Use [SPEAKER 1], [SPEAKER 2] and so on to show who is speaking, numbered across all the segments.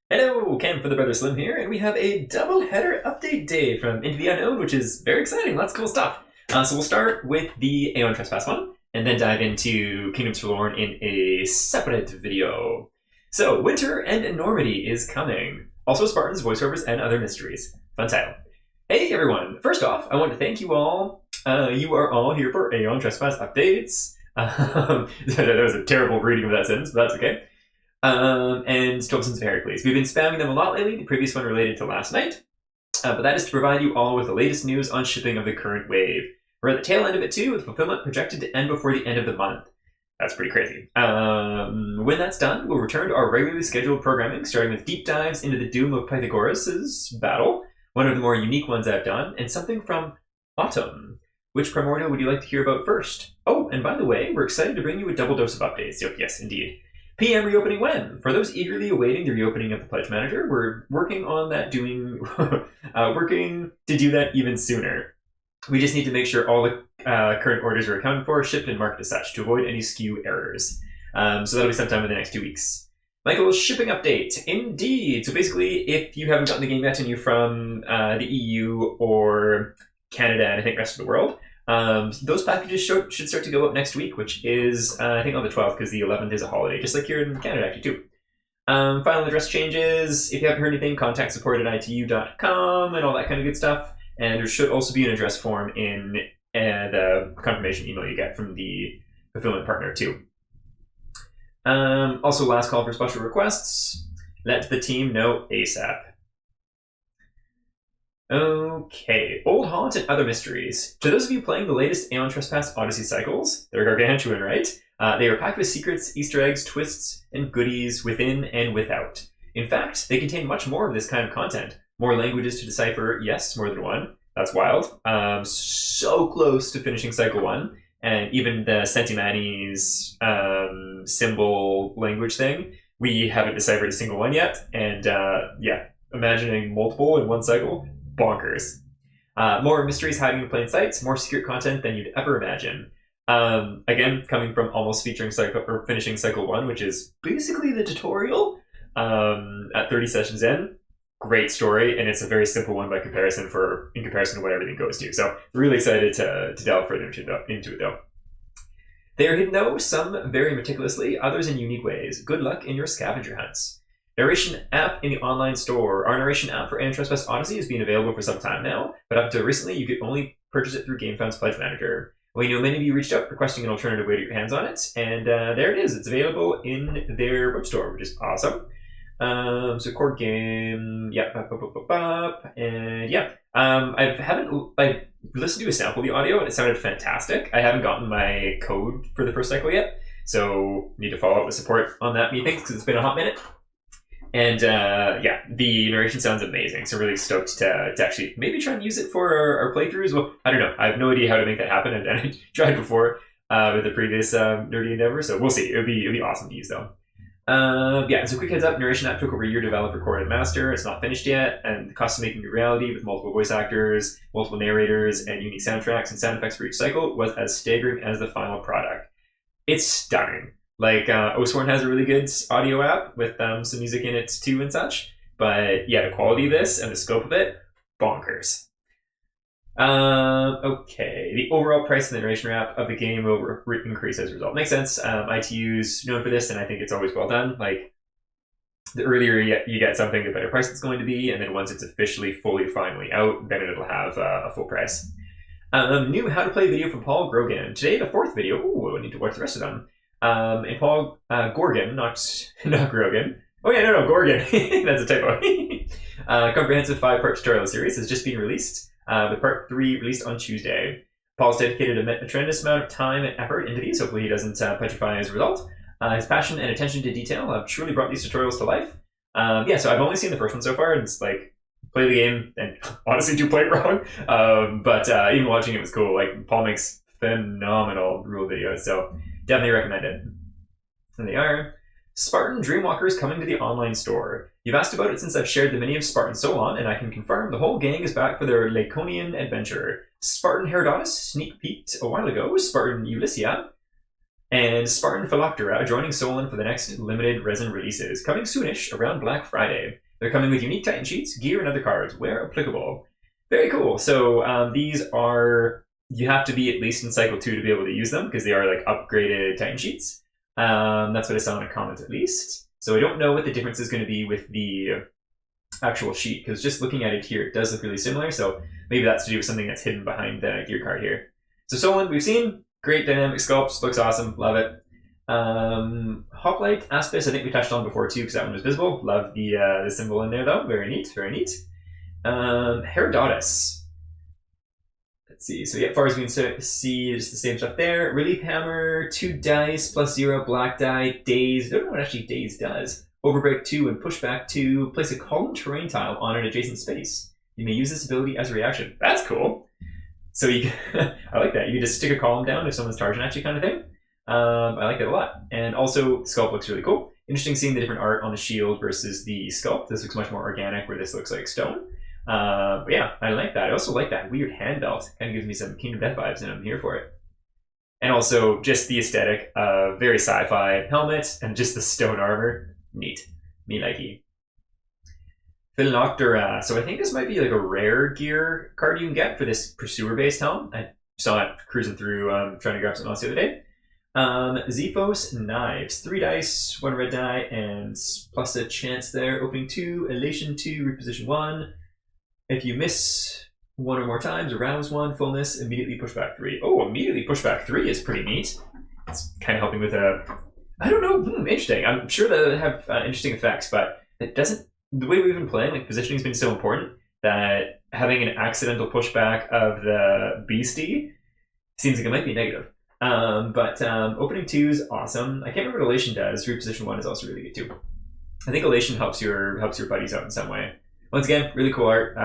[SPEAKER 1] Hello, Cam for the Brother Slim here, and we have a double header update day from Into the Unknown, which is very exciting. Lots of cool stuff. So we'll start with the Aeon Trespass one, and then dive into Kingdoms Forlorn in a separate video. So, Winter and Enormity is coming. Also, Spartans, voiceovers, and other mysteries. Fun title. Hey everyone! First off, I want to thank you all. You are all here for Aeon Trespass updates. That was a terrible reading of that sentence, but that's okay. And Tokens of Heracles. We've been spamming them a lot lately. The previous one related to last night. But that is to provide you all with the latest news on shipping of the current wave. We're at the tail end of it too, with fulfillment projected to end before the end of the month. That's pretty crazy. When that's done, we'll return to our regularly scheduled programming, starting with deep dives into the Doom of Pythagoras' battle, one of the more unique ones I've done, and something from Autumn. Which primordial would you like to hear about first? Oh, and by the way, we're excited to bring you a double dose of updates. Yes, indeed. PM reopening when? For those eagerly awaiting the reopening of the Pledge Manager, we're working on that working to do that even sooner. We just need to make sure all the current orders are accounted for, shipped, and marked as such to avoid any SKU errors. So that'll be sometime in the next 2 weeks. Michael's shipping update. Indeed. So basically, if you haven't gotten the game yet and you're from the EU or Canada and I think rest of the world, those packages should start to go up next week, which is, I think, on the 12th, because the 11th is a holiday, just like here in Canada, actually, too. Final address changes. If you haven't heard anything, contact support@itu.com and all that kind of good stuff. And there should also be an address form in the confirmation email you get from the fulfillment partner, too. Also, last call for special requests. Let the team know ASAP. Okay, Old Haunt and Other Mysteries. To those of you playing the latest Aeon Trespass Odyssey cycles, they're gargantuan, right? They are packed with secrets, Easter eggs, twists, and goodies within and without. In fact, they contain much more of this kind of content. More languages to decipher, yes, more than one. That's wild. So close to finishing Cycle 1, and even the Sentimani's symbol language thing, we haven't deciphered a single one yet, and yeah, imagining multiple in one cycle, bonkers. More mysteries hiding in plain sight, more secret content than you'd ever imagine. Again, coming from almost featuring cycle or finishing cycle 1, which is basically the tutorial at 30 sessions in. Great story, and it's a very simple one in comparison to what everything goes to. So really excited to delve further into it though. They are hidden though, some very meticulously, others in unique ways. Good luck in your scavenger hunts. Narration app in the online store. Our narration app for Aeon Trespass Odyssey has been available for some time now, but up to recently you could only purchase it through GameFound's Pledge Manager. We know many of you reached out requesting an alternative way to get your hands on it, and there it is. It's available in their web store, which is awesome. So core game, yeah, and yeah. I listened to a sample of the audio and it sounded fantastic. I haven't gotten my code for the first cycle yet, so need to follow up with support on that, methinks, because it's been a hot minute. And yeah, the narration sounds amazing, so really stoked to actually maybe try and use it for our playthroughs. Well, I don't know. I have no idea how to make that happen, and I tried before with the previous nerdy endeavor, so we'll see. It'll be awesome to use though. Yeah, so quick heads up, narration app took over a year to develop, record, and master. It's not finished yet, and the cost of making a reality with multiple voice actors, multiple narrators, and unique soundtracks and sound effects for each cycle was as staggering as the final product. It's stunning. Like, Osworn has a really good audio app with some music in it too and such. But yeah, the quality of this and the scope of it, bonkers. Okay, the overall price of the narration wrap of the game will increase as a result. Makes sense. ITU's known for this, and I think it's always well done. Like, the earlier you get something, the better price it's going to be, and then once it's officially, finally out, then it'll have a full price. New how to play video from Paul Grogan. Today, the fourth video. Ooh, I need to watch the rest of them. And Paul Gorgon, not Grogan. Oh yeah, no, Gorgon. That's a typo. Comprehensive 5-part tutorial series has just been released, with part 3 released on Tuesday. Paul's dedicated a tremendous amount of time and effort into these. Hopefully he doesn't petrify as a result. His passion and attention to detail have truly brought these tutorials to life. Yeah, so I've only seen the first one so far, and it's like, play the game, and honestly do play it wrong. But even watching it was cool. Like, Paul makes phenomenal rule videos, so definitely recommend it. And they are. Spartan Dreamwalker is coming to the online store. You've asked about it since I've shared the mini of Spartan Solon, and I can confirm the whole gang is back for their Laconian adventure. Spartan Herodotus sneak peeked a while ago. Spartan Ulyssia And Spartan Phylloxera joining Solon for the next limited resin releases, coming soonish around Black Friday. They're coming with unique Titan sheets, gear, and other cards, where applicable. Very cool. So these are, you have to be at least in Cycle 2 to be able to use them, because they are like upgraded Titan sheets. That's what I saw in a comment at least. So I don't know what the difference is going to be with the actual sheet, because just looking at it here, it does look really similar. So maybe that's to do with something that's hidden behind the gear card here. So Solon, we've seen. Great dynamic sculpts, looks awesome, love it. Hoplite Aspis, I think we touched on before too, because that one was visible. Love the symbol in there though, very neat, very neat. Herodotus. Let's see, so yeah, as far as we can see, just the same stuff there. Relief Hammer, 2 dice, +0, black die, Daze, I don't know what actually Daze does. Overbreak 2 and Pushback 2, place a column terrain tile on an adjacent space. You may use this ability as a reaction. That's cool. So you can, I like that. You can just stick a column down if someone's charging at you kind of thing. I like that a lot. And also, the sculpt looks really cool. Interesting seeing the different art on the shield versus the sculpt. This looks much more organic, where this looks like stone. But yeah, I like that. I also like that weird hand belt. Kind of gives me some Kingdom Death vibes, and I'm here for it. And also, just the aesthetic of very sci-fi helmet and just the stone armor. Neat. Me likey. Phylloxera. So I think this might be like a rare gear card you can get for this Pursuer-based helm. I saw it cruising through, trying to grab something else the other day. Zephos Knives. 3 dice, 1 red die, and plus a chance there. Opening 2, Elation 2, reposition 1. If you miss 1 or more times, arouse 1, fullness, immediately push back 3. Oh, immediately push back 3 is pretty neat. It's kind of helping with a... I don't know, interesting. I'm sure they'll have interesting effects, but it doesn't... The way we've been playing, like positioning's been so important that having an accidental pushback of the beastie seems like it might be negative. But opening 2 is awesome. I can't remember what Elation does. Reposition 1 is also really good too. I think Elation helps your buddies out in some way. Once again, really cool art.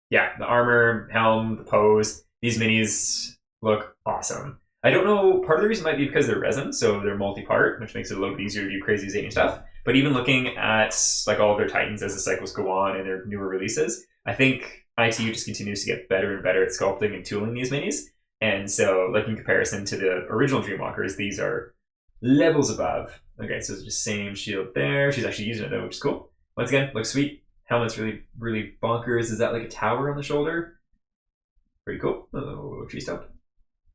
[SPEAKER 1] Yeah, the armor, helm, the pose. These minis look awesome. I don't know, part of the reason might be because they're resin, so they're multi-part, which makes it a little bit easier to do crazy zany stuff. But even looking at like all of their Titans as the cycles go on and their newer releases, I think ITU just continues to get better and better at sculpting and tooling these minis. And so, like in comparison to the original Dreamwalkers, these are levels above. Okay, so it's just same shield there. She's actually using it though, which is cool. Once again, looks sweet. Helmet's really, really bonkers. Is that like a tower on the shoulder? Pretty cool. Oh, tree stump.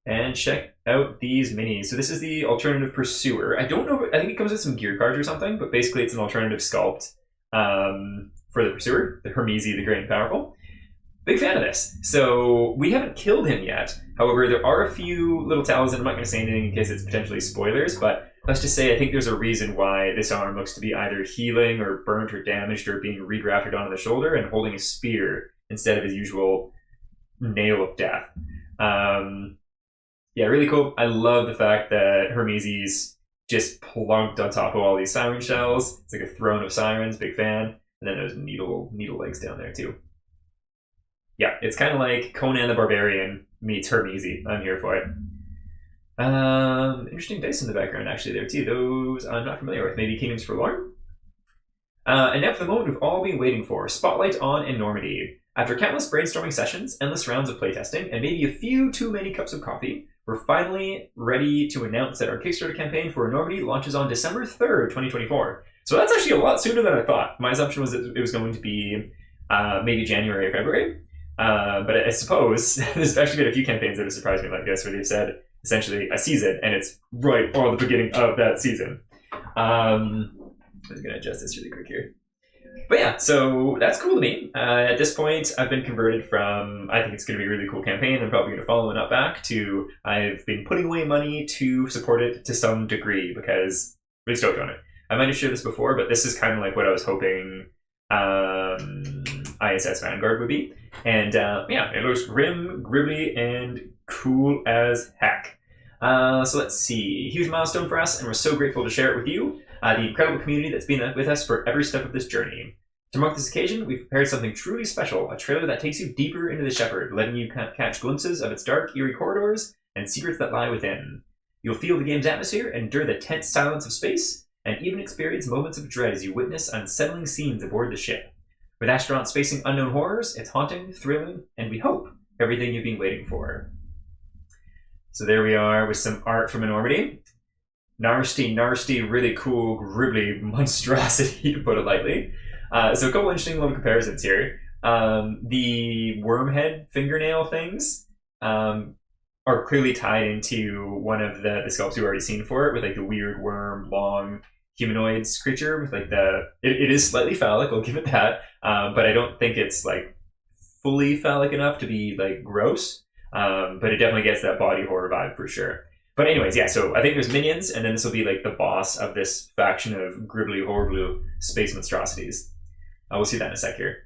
[SPEAKER 1] And check out these minis. So this is the alternative Pursuer. I don't know, I think it comes with some gear cards or something, but basically it's an alternative sculpt for the Pursuer, the Hermesi, the Great and Powerful. Big fan of this. So we haven't killed him yet. However, there are a few little tells, and I'm not going to say anything in case it's potentially spoilers, but let's just say I think there's a reason why this arm looks to be either healing or burnt or damaged or being regrafted onto the shoulder and holding a spear instead of his usual nail of death. Yeah, really cool. I love the fact that Hermesi's just plunked on top of all these siren shells. It's like a throne of sirens, big fan. And then there's needle legs down there too. Yeah, it's kind of like Conan the Barbarian meets Hermesi. I'm here for it. Interesting dice in the background actually there too. Those I'm not familiar with. Maybe Kingdoms Forlorn? And now for the moment we've all been waiting for. Spotlight on Enormity. After countless brainstorming sessions, endless rounds of playtesting, and maybe a few too many cups of coffee, we're finally ready to announce that our Kickstarter campaign for Enormity launches on December 3rd, 2024. So that's actually a lot sooner than I thought. My assumption was that it was going to be maybe January or February. But I suppose there's actually been a few campaigns that have surprised me like this, where they've said essentially a season, and it's right on the beginning of that season. I'm going to adjust this really quick here. But yeah, so that's cool to me. At this point, I've been converted from, I think it's going to be a really cool campaign, I'm probably going to follow it up back, to I've been putting away money to support it to some degree, because I'm really stoked on it. I might have shared this before, but this is kind of like what I was hoping ISS Vanguard would be. And yeah, it looks grim, gribbly, and cool as heck. So let's see. Huge milestone for us, and we're so grateful to share it with you, the incredible community that's been with us for every step of this journey. To mark this occasion, we've prepared something truly special, a trailer that takes you deeper into the Shepherd, letting you catch glimpses of its dark, eerie corridors and secrets that lie within. You'll feel the game's atmosphere, endure the tense silence of space, and even experience moments of dread as you witness unsettling scenes aboard the ship. With astronauts facing unknown horrors, it's haunting, thrilling, and we hope everything you've been waiting for. So there we are with some art from Enormity. Nasty, really cool, gribbly monstrosity, to put it lightly. So a couple interesting little comparisons here. The worm head fingernail things are clearly tied into one of the sculpts we've already seen for it, with like the weird worm, long humanoids creature with like it is slightly phallic, I'll give it that, but I don't think it's like fully phallic enough to be like gross, but it definitely gets that body horror vibe for sure. But anyways, yeah, so I think there's minions, and then this will be like the boss of this faction of gribbly horrible space monstrosities. We'll see that in a sec here.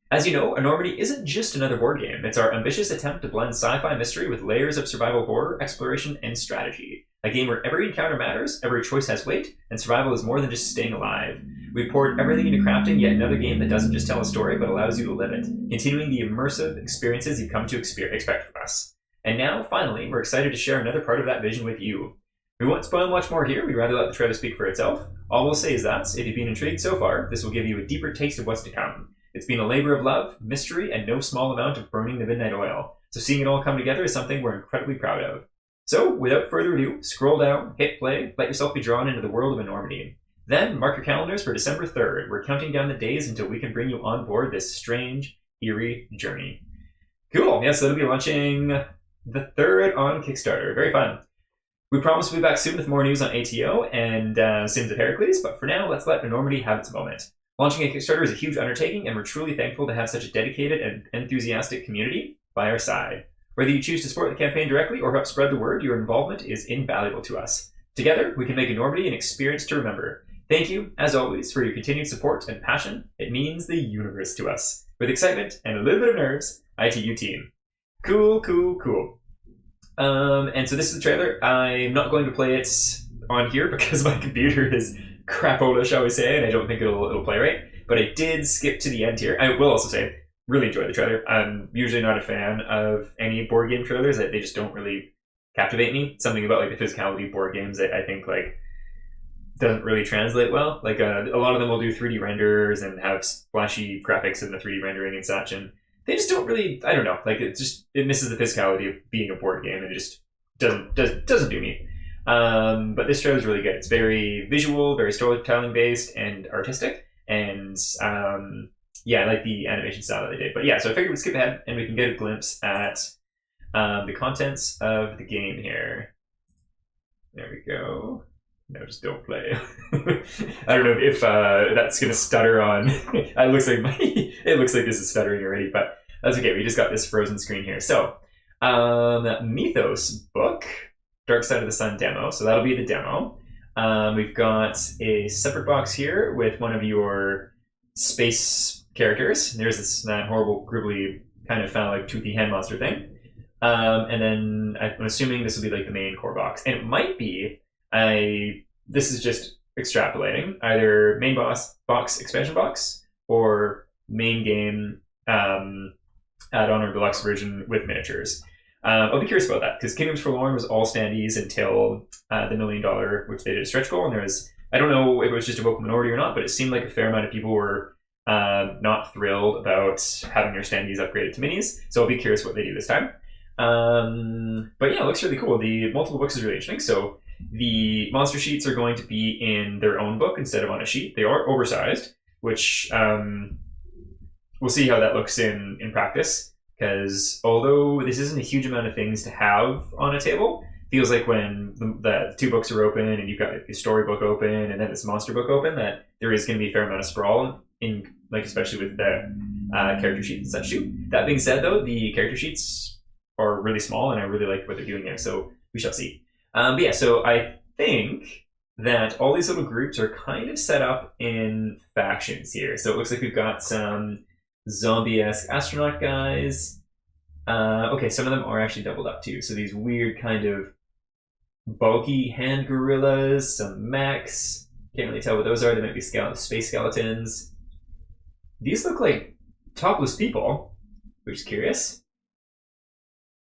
[SPEAKER 1] As you know, Enormity isn't just another board game. It's our ambitious attempt to blend sci-fi mystery with layers of survival horror, exploration, and strategy. A game where every encounter matters, every choice has weight, and survival is more than just staying alive. We've poured everything into crafting yet another game that doesn't just tell a story, but allows you to live it, continuing the immersive experiences you've come to expect from us. And now, finally, we're excited to share another part of that vision with you. We won't spoil much more here, we'd rather let the trailer speak for itself. All we'll say is that, if you've been intrigued so far, this will give you a deeper taste of what's to come. It's been a labor of love, mystery, and no small amount of burning the midnight oil. So seeing it all come together is something we're incredibly proud of. So, without further ado, scroll down, hit play, let yourself be drawn into the world of Enormity. Then, mark your calendars for December 3rd. We're counting down the days until we can bring you on board this strange, eerie journey. Cool, yeah, so it'll be launching the 3rd on Kickstarter. Very fun. We promise we'll be back soon with more news on ATO and Sins of Heracles, but for now, let's let Enormity have its moment. Launching a Kickstarter is a huge undertaking, and we're truly thankful to have such a dedicated and enthusiastic community by our side. Whether you choose to support the campaign directly or help spread the word, your involvement is invaluable to us. Together, we can make Enormity an experience to remember. Thank you, as always, for your continued support and passion. It means the universe to us. With excitement and a little bit of nerves, ITU team. Cool. And so this is the trailer. I'm not going to play it on here because my computer is crapola, shall we say, and I don't think it'll play right. But I did skip to the end here. I will also say, really enjoyed the trailer. I'm usually not a fan of any board game trailers. They just don't really captivate me. Something about like the physicality of board games I think like doesn't really translate well. Like a lot of them will do 3D renders and have splashy graphics in the 3D rendering and such, and they just don't really, I don't know, like it misses the physicality of being a board game, and it just doesn't do me. But this trailer is really good. It's very visual, very storytelling based and artistic, and yeah, I like the animation style that they did. But yeah, so I figured we'd skip ahead and we can get a glimpse at the contents of the game here. There we go. No, just don't play. I don't know if that's gonna stutter on. It looks like this is stuttering already, but that's okay. We just got this frozen screen here. So, Mythos book, Dark Side of the Sun demo. So that'll be the demo. We've got a separate box here with one of your space characters. There's this horrible, gribbly, kind of phallic, toothy hand monster thing. And then I'm assuming this will be like the main core box, and it might be. This is just extrapolating, either main box, expansion box, or main game add-on or deluxe version with miniatures. I'll be curious about that, because Kingdoms Forlorn was all standees until the $1 million, which they did a stretch goal, and there was, I don't know if it was just a vocal minority or not, but it seemed like a fair amount of people were not thrilled about having their standees upgraded to minis, so I'll be curious what they do this time. But yeah, it looks really cool. The multiple books is really interesting, so the monster sheets are going to be in their own book instead of on a sheet. They are oversized, which we'll see how that looks in practice, because although this isn't a huge amount of things to have on a table, it feels like when the two books are open and you've got the storybook open and then this monster book open, that there is going to be a fair amount of sprawl, in like especially with the character sheets and such too. That being said, though, the character sheets are really small and I really like what they're doing there, so we shall see. But yeah, so I think that all these little groups are kind of set up in factions here. So it looks like we've got some zombie-esque astronaut guys. Okay, some of them are actually doubled up too. So these weird kind of bulky hand gorillas, some mechs. Can't really tell what those are. They might be space skeletons. These look like topless people, which is curious.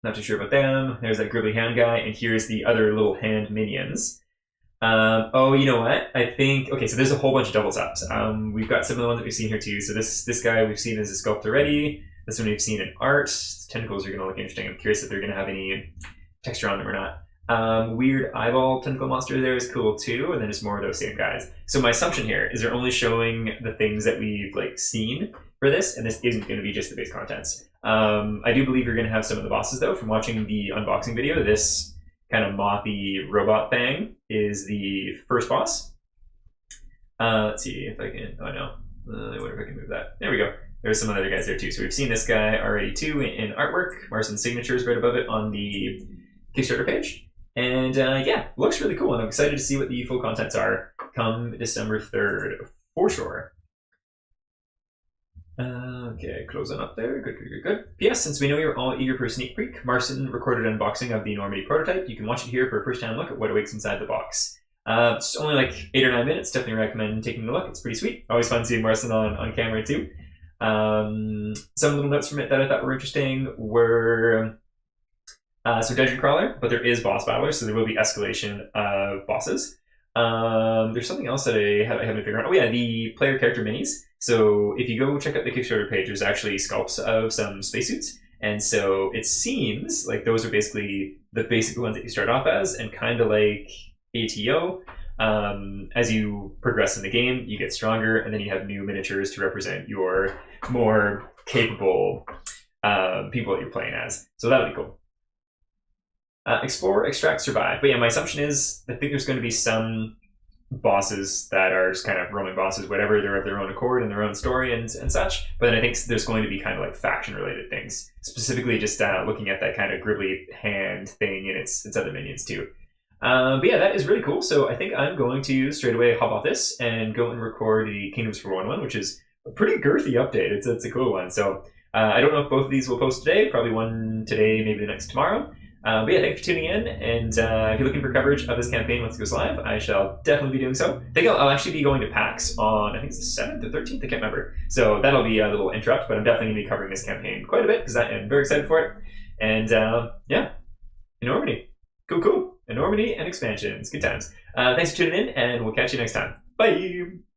[SPEAKER 1] Not too sure about them. There's that gribbly hand guy, and here's the other little hand minions. Oh, you know what? I think, okay, so there's a whole bunch of doubles ups. We've got some of the ones that we've seen here too. So this guy we've seen as a sculpt already. This one we've seen in art. The tentacles are going to look interesting. I'm curious if they're going to have any texture on them or not. Weird eyeball tentacle monster there is cool too, and then just more of those same guys. So my assumption here is they're only showing the things that we've like seen for this, and this isn't going to be just the base contents. I do believe you're going to have some of the bosses though. From watching the unboxing video, this kind of mothy robot thing is the first boss. Let's see if I can. Oh no, I wonder if I can move that. There we go. There's some other guys there too. So we've seen this guy already too in artwork. Marston's signature is right above it on the Kickstarter page. And yeah, looks really cool. And I'm excited to see what the full contents are come December 3rd for sure. Okay, closing up there. Good. P.S. Since we know you're all eager for a sneak peek, Marston recorded an unboxing of the Enormity prototype. You can watch it here for a first-time look at what awaits inside the box. It's only like 8 or 9 minutes. Definitely recommend taking a look. It's pretty sweet. Always fun seeing Marston on camera too. Some little notes from it that I thought were interesting were so Dungeon Crawler, but there is boss battlers, so there will be escalation of bosses. There's something else that I haven't figured out. Oh yeah, the player character minis. So if you go check out the Kickstarter page, there's actually sculpts of some spacesuits. And so it seems like those are basically the basic ones that you start off as, and kind of like ATO. As you progress in the game, you get stronger, and then you have new miniatures to represent your more capable people that you're playing as. So that would be cool. Explore, extract, survive. But yeah, my assumption is I think there's going to be some bosses that are just kind of roaming bosses, whatever. They're of their own accord and their own story and such. But then I think there's going to be kind of like faction-related things. Specifically just looking at that kind of gribbly hand thing and its other minions too. But yeah, that is really cool. So I think I'm going to straight away hop off this and go and record the Kingdoms for One, which is a pretty girthy update. It's a cool one. So I don't know if both of these will post today. Probably one today, maybe the next tomorrow. But yeah, thanks for tuning in. And if you're looking for coverage of this campaign once it goes live, I shall definitely be doing so. I think I'll actually be going to PAX on, I think it's the 7th or 13th, I can't remember. So that'll be a little interrupt, but I'm definitely going to be covering this campaign quite a bit because I am very excited for it. And yeah, Enormity. Cool. Enormity and expansions. Good times. Thanks for tuning in, and we'll catch you next time. Bye!